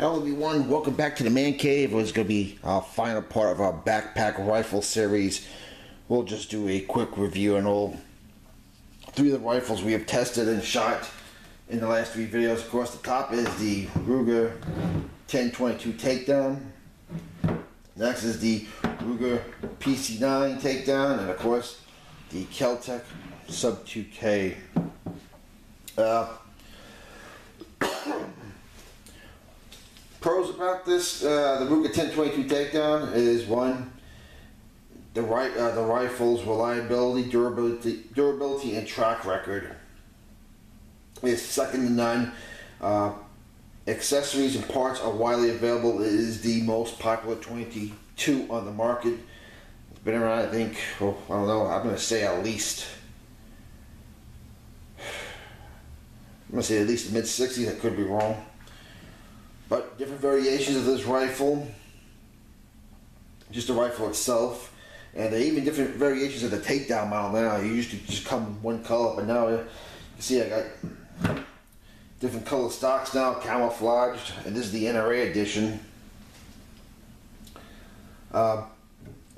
Hello everyone, welcome back to the Man Cave. It's going to be our final part of our backpack rifle series. We'll just do a quick review on all three of the rifles we have tested and shot in the last three videos. Of course, the top is the Ruger 10/22 Takedown. Next is the Ruger PC9 Takedown, and of course the Kel-Tec Sub 2K. Pros about this, the Ruger 10/22 Takedown is one, the rifle's reliability, durability, and track record is second to none. Accessories and parts are widely available. It is the most popular 22 on the market. It's been around, I think, I don't know, I'm going to say at least the mid-60s. I could be wrong. But different variations of this rifle, just the rifle itself, and even different variations of the Takedown model now. You used to just come in one color, but now you see I got different color stocks now, camouflaged, and this is the NRA edition.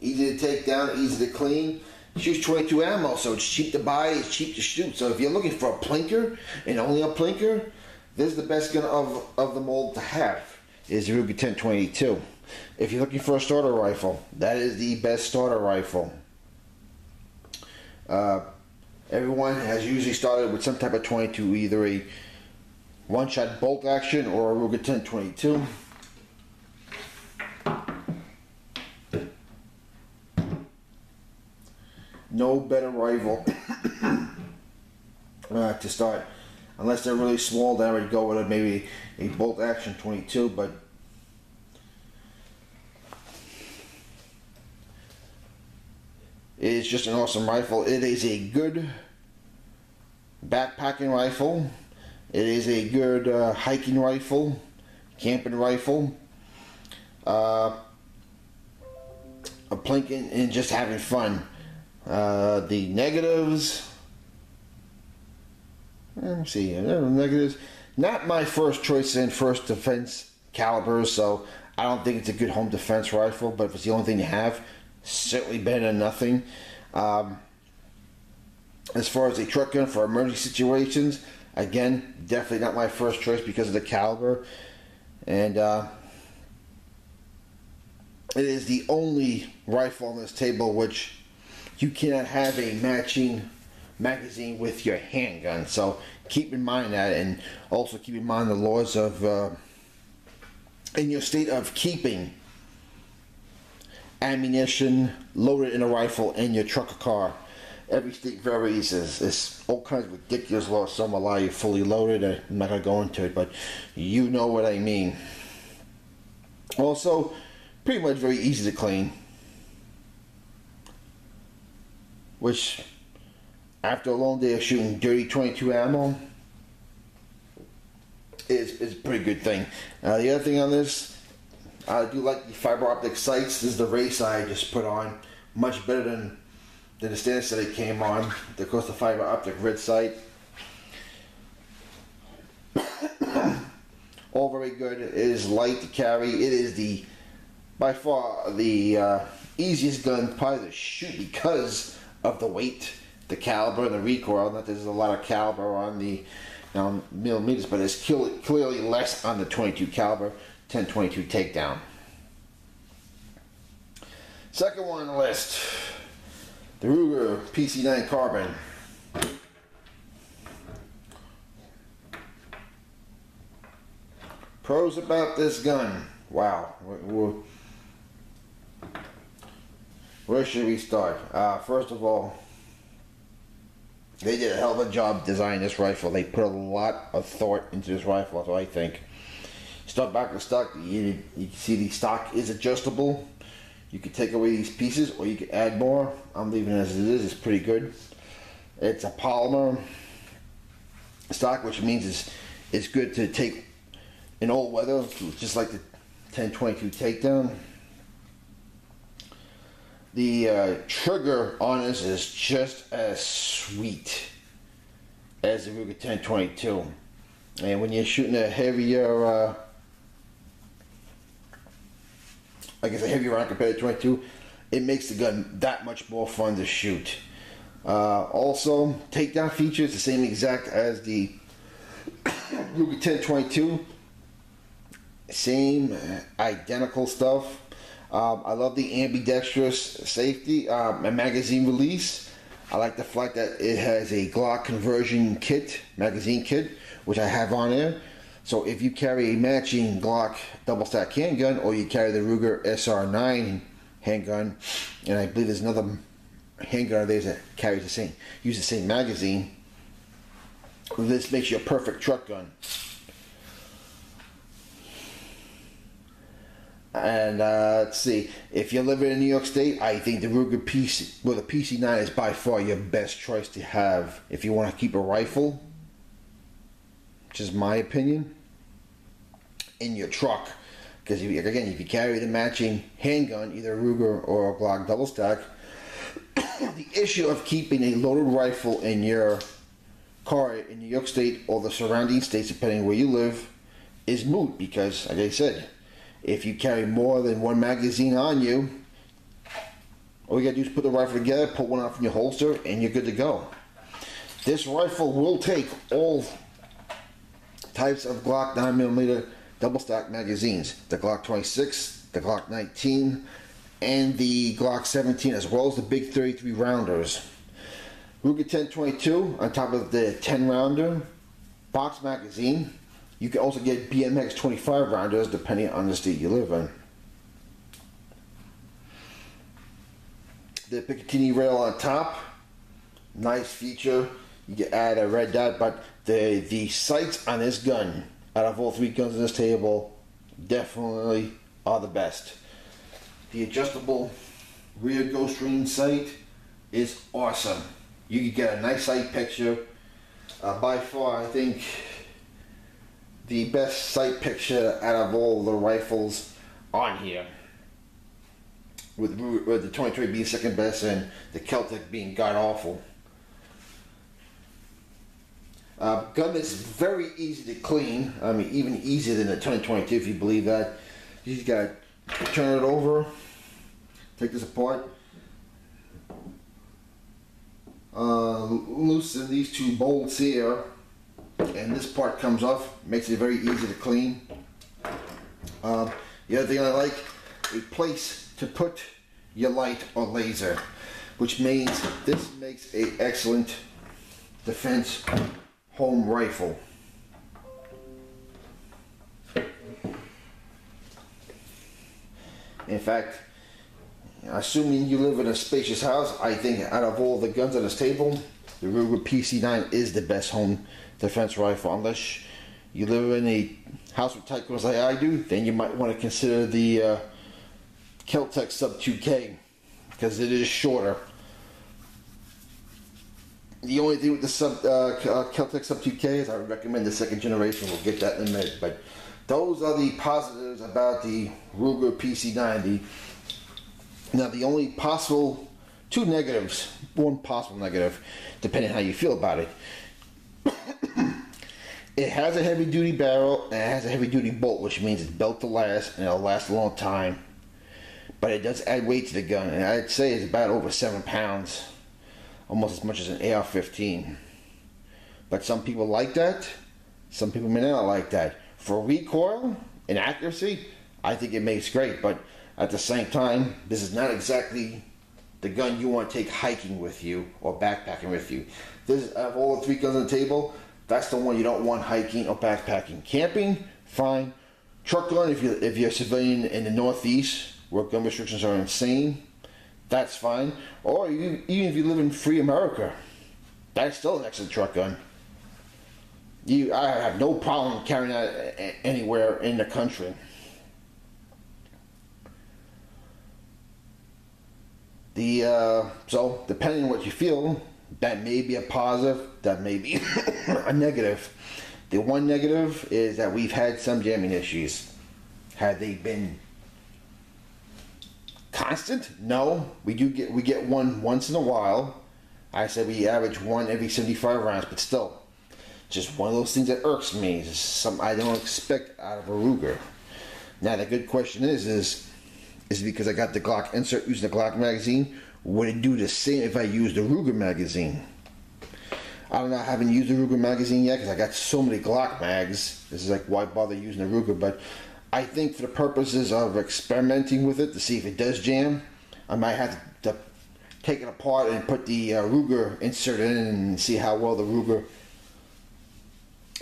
Easy to take down, easy to clean. Shoots 22 ammo, so it's cheap to buy, it's cheap to shoot. So if you're looking for a plinker, and only a plinker, this is the best gun of the mold to have, is the Ruger 10/22. If you're looking for a starter rifle, that is the best starter rifle. Everyone has usually started with some type of 22, either a one-shot bolt action or a Ruger 10/22. No better rifle to start. Unless they're really small, then I would go with maybe a bolt action 22, but it's just an awesome rifle. It is a good backpacking rifle. It is a good hiking rifle, camping rifle, a plinking and just having fun. The negatives. Let me see. Negatives. Not my first choice in first defense calibers, so I don't think it's a good home defense rifle. But if it's the only thing you have, certainly better than nothing. As far as a truck gun for emergency situations, again, definitely not my first choice because of the caliber, and it is the only rifle on this table which you cannot have a matching magazine with your handgun. So keep in mind that, and also keep in mind the laws of in your state of keeping ammunition loaded in a rifle in your truck or car. Every state varies. There's all kinds of ridiculous laws. Some allow you fully loaded. I'm not going to go into it, but you know what I mean. Also, pretty much very easy to clean, which after a long day of shooting dirty 22 ammo is a pretty good thing. The other thing on this, I do like the fiber optic sights. This is the race I just put on. Much better than the standard set it came on. Of course, the fiber optic red sight. All very good. It is light to carry. It is by far the easiest gun probably to shoot because of the weight, the caliber, and the recoil. Not that there's a lot of caliber on the millimeters, but it's clearly less on the 22 caliber 10/22 Takedown. Second one on the list, the Ruger PC9 Carbon. Pros about this gun. Wow. Where should we start? First of all, they did a hell of a job designing this rifle. They put a lot of thought into this rifle, that's what I think. Start back to stock. You can see the stock is adjustable. You can take away these pieces or you can add more. I'm leaving it as it is. It's pretty good. It's a polymer stock, which means it's good to take in all weather, just like the 10/22 Takedown. The trigger on this is just as sweet as the Ruger 10/22. And when you're shooting a heavier like I said, heavier round compared to 22, it makes the gun that much more fun to shoot. Also, takedown features the same exact as the Ruger 1022. Same identical stuff. I love the ambidextrous safety and magazine release. I like the fact that it has a Glock conversion kit, magazine kit, which I have on there. So if you carry a matching Glock double stack handgun, or you carry the Ruger SR9 handgun, and I believe there's another handgun there that carries the same, use the same magazine, this makes you a perfect truck gun. And let's see, if you're living in New York State, I think the Ruger PC, well, the PC9 is by far your best choice to have if you want to keep a rifle, which is my opinion, in your truck. Because again, if you carry the matching handgun, either a Ruger or a Glock double stack, the issue of keeping a loaded rifle in your car in New York State or the surrounding states, depending on where you live, is moot. Because, like I said, if you carry more than one magazine on you, all you gotta do is put the rifle together, put one out from your holster, and you're good to go. This rifle will take all types of Glock 9mm double stack magazines, the Glock 26, the Glock 19, and the Glock 17, as well as the big 33 rounders. Ruger 1022 on top of the 10 rounder box magazine. You can also get BMX 25 rounders depending on the state you live in. The Picatinny rail on top, nice feature. You can add a red dot, but the sights on this gun, out of all three guns on this table, definitely are the best. The adjustable rear ghost ring sight is awesome. You can get a nice sight picture. By far, I think the best sight picture out of all the rifles on here, with the 23 being second best and the Keltec being god awful. Gun is very easy to clean. I mean, even easier than the 2022, if you believe that. You just gotta turn it over, take this apart, loosen these two bolts here, and this part comes off. Makes it very easy to clean. The other thing I like, a place to put your light or laser, which means this makes an excellent defense home rifle. In fact, assuming you live in a spacious house, I think out of all the guns on this table, the Ruger PC9 is the best home defense rifle. Unless you live in a house with tight corners like I do, then you might want to consider the Keltec Sub 2K, because it is shorter. The only thing with the Keltec Sub 2K is I would recommend the second generation. We'll get that in a minute. But those are the positives about the Ruger PC90. Now the only possible, two negatives, one possible negative, depending on how you feel about it. It has a heavy duty barrel and it has a heavy duty bolt, which means it's built to last and it'll last a long time. But it does add weight to the gun, and I'd say it's about over 7 pounds. Almost as much as an AR-15. But some people like that. Some people may not like that. For recoil and accuracy, I think it makes great. But at the same time, this is not exactly the gun you want to take hiking with you or backpacking with you. This, of all the three guns on the table, that's the one you don't want hiking or backpacking. Camping, fine. Truck gun, if you're a civilian in the Northeast, where gun restrictions are insane, that's fine. Or even if you live in free America, that's still an excellent truck gun. I have no problem carrying that anywhere in the country. So depending on what you feel, that may be a positive, that may be a negative. The one negative is that we've had some jamming issues. Had they been constant? No, we get one once in a while. I said we average one every 75 rounds, but still, just one of those things that irks me. It's something I don't expect out of a Ruger. Now the good question is is because I got the Glock insert using the Glock magazine. Would it do the same if I used the Ruger magazine? I don't know, I haven't used the Ruger magazine yet because I got so many Glock mags. This is like, why bother using the Ruger? But I think for the purposes of experimenting with it to see if it does jam, I might have to take it apart and put the Ruger insert in and see how well the Ruger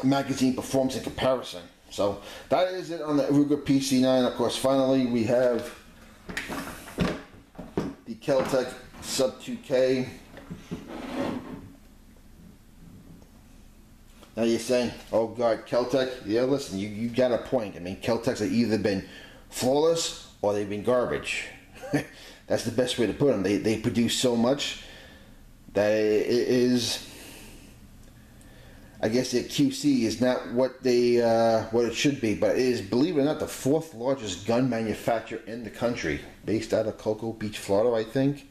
magazine performs in comparison. So that is it on the Ruger PC9. Of course, finally we have the Kel-Tec Sub 2K. Now you're saying, oh God, Kel-Tec? Yeah, listen, you got a point. I mean, Kel-Tecs have either been flawless or they've been garbage. That's the best way to put them. They produce so much that it is, I guess their QC is not what it should be, but it is, believe it or not, the 4th largest gun manufacturer in the country, based out of Cocoa Beach, Florida, I think.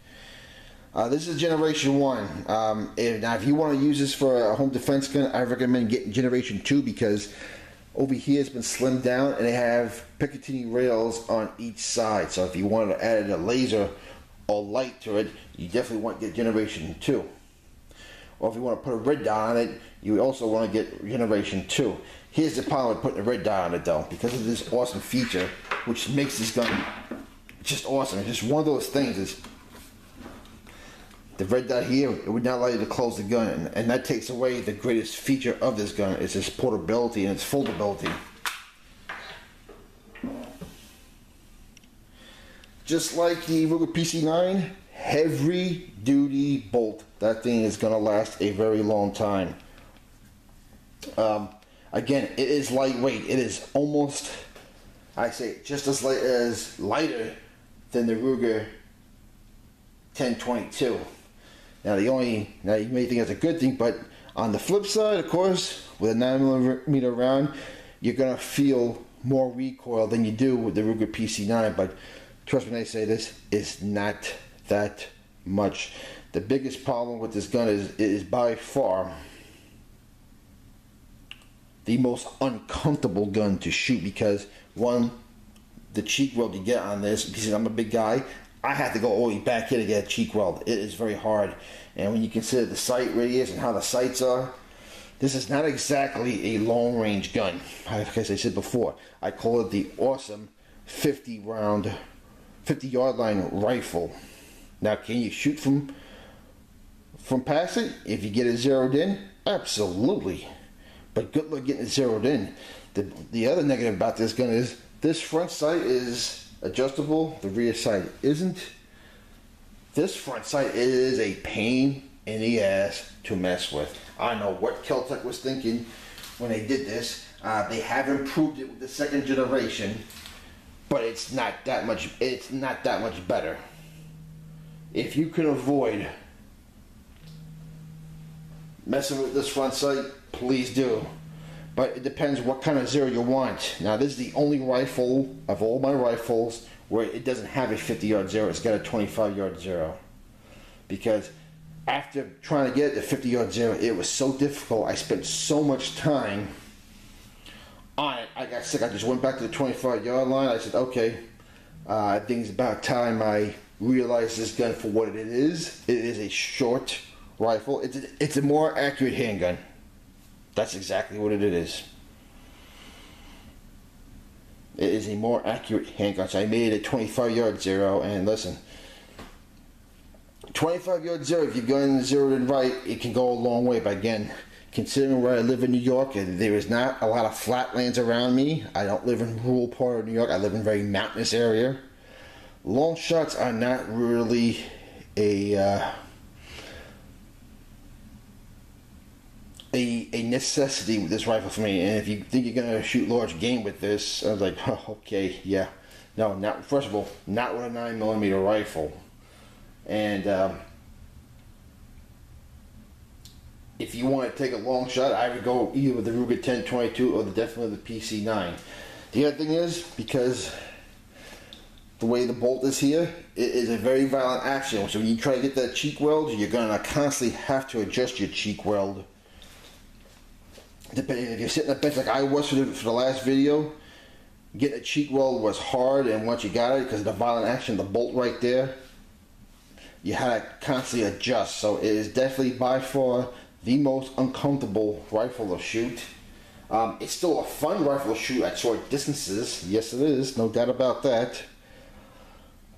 This is Generation 1. Now, if you want to use this for a home defense gun, I recommend getting Generation 2 because over here it's been slimmed down and they have Picatinny rails on each side. So if you want to add a laser or light to it, you definitely want to get Generation 2. Or if you want to put a red dot on it, you also want to get Generation 2. Here's the problem with putting a red dot on it though, because of this awesome feature, which makes this gun just awesome. It's just one of those things. Is the red dot here, it would not allow you to close the gun, and that takes away the greatest feature of this gun, is its portability and its foldability. Just like the Ruger PC9, heavy duty bolt. That thing is going to last a very long time. Again, it is lightweight. It is almost, I say, just as lighter than the Ruger 1022. Now you may think that's a good thing, but on the flip side, of course, with a 9mm round, you're gonna feel more recoil than you do with the Ruger PC9. But trust me when I say this, it's not that much. The biggest problem with this gun is by far the most uncomfortable gun to shoot, because one, the cheek weld you get on this, because I'm a big guy, I have to go all the way back here to get a cheek weld. It is very hard. And when you consider the sight radius and how the sights are, this is not exactly a long range gun. As I said before, I call it the awesome 50 yard line rifle. Now, can you shoot from past it if you get it zeroed in? Absolutely. But good luck getting it zeroed in. The other negative about this gun is this front sight is adjustable, the rear sight isn't. This front sight is a pain in the ass to mess with. I know what Kel-Tec was thinking when they did this. They have improved it with the 2nd generation, but it's not that much. It's not that much better. If you can avoid messing with this front sight, please do. But it depends what kind of zero you want. Now, this is the only rifle of all my rifles where it doesn't have a 50-yard zero. It's got a 25-yard zero. Because after trying to get the 50-yard zero, it was so difficult. I spent so much time on it. I got sick. I just went back to the 25-yard line. I said, okay, I think it's about time I realized this gun for what it is. It is a short rifle. It's a more accurate handgun. That's exactly what it is. It is a more accurate handgun. So I made it a 25-yard zero, and listen, 25-yard zero, if your gun is zeroed in right, it can go a long way. But again, considering where I live in New York, and there is not a lot of flatlands around me. I don't live in rural part of New York. I live in a very mountainous area. Long shots are not really a necessity with this rifle for me. And if you think you're gonna shoot large game with this, I was like, oh, okay, yeah, no, not, first of all, not with a 9mm rifle. And if you want to take a long shot, I would go either with the Ruger 1022 or definitely the PC9. The other thing is, because the way the bolt is here, it is a very violent action. So when you try to get that cheek weld, you're gonna constantly have to adjust your cheek weld. Depending if you're sitting on a bench like I was for the last video, getting a cheek weld was hard, and once you got it, because of the violent action, the bolt right there, you had to constantly adjust. So it is definitely by far the most uncomfortable rifle to shoot. It's still a fun rifle to shoot at short distances. Yes, it is, no doubt about that.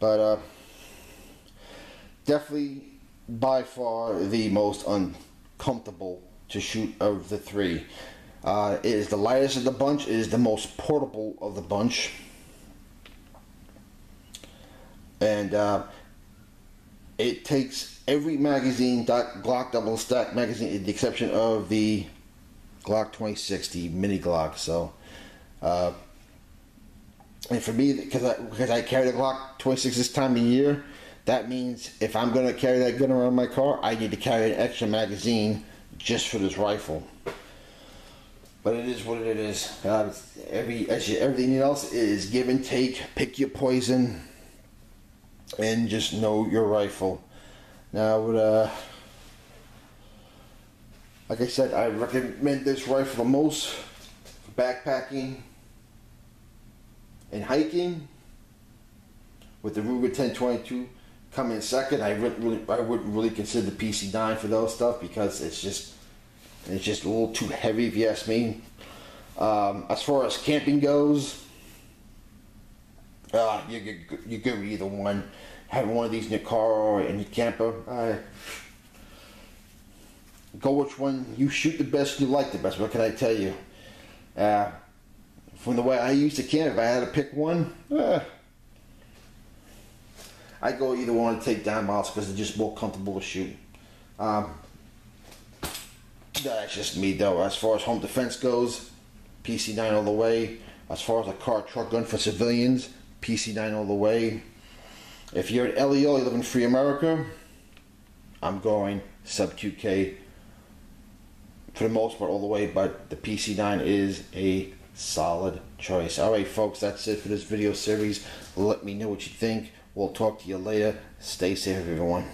But definitely by far the most uncomfortable to shoot of the three. It is the lightest of the bunch. It is the most portable of the bunch. And it takes every magazine, Glock double stack magazine, with the exception of the Glock 2060 mini Glock. So, and for me, because I carry the Glock 26 this time of year, that means if I'm going to carry that gun around my car, I need to carry an extra magazine just for this rifle. But it is what it is. Everything else is give and take. Pick your poison, and just know your rifle. Now, like I said, I recommend this rifle the most for backpacking and hiking. With the Ruger 1022 coming in second, I wouldn't really consider the PC9 for those stuff, because it's just a little too heavy, if you ask me. As far as camping goes, you're good with either one. Having one of these in your car or in your camper, go which one you shoot the best, you like the best. What can I tell you? From the way I used to camp, if I had to pick one, I'd go either one to take down miles, because they're just more comfortable to shoot. That's just me though. As far as home defense goes, PC9 all the way. As far as a car truck gun for civilians, PC9 all the way. If you're at LEO, you live in free America, I'm going sub 2K for the most part all the way, but the PC9 is a solid choice. Alright folks, that's it for this video series. Let me know what you think. We'll talk to you later. Stay safe everyone.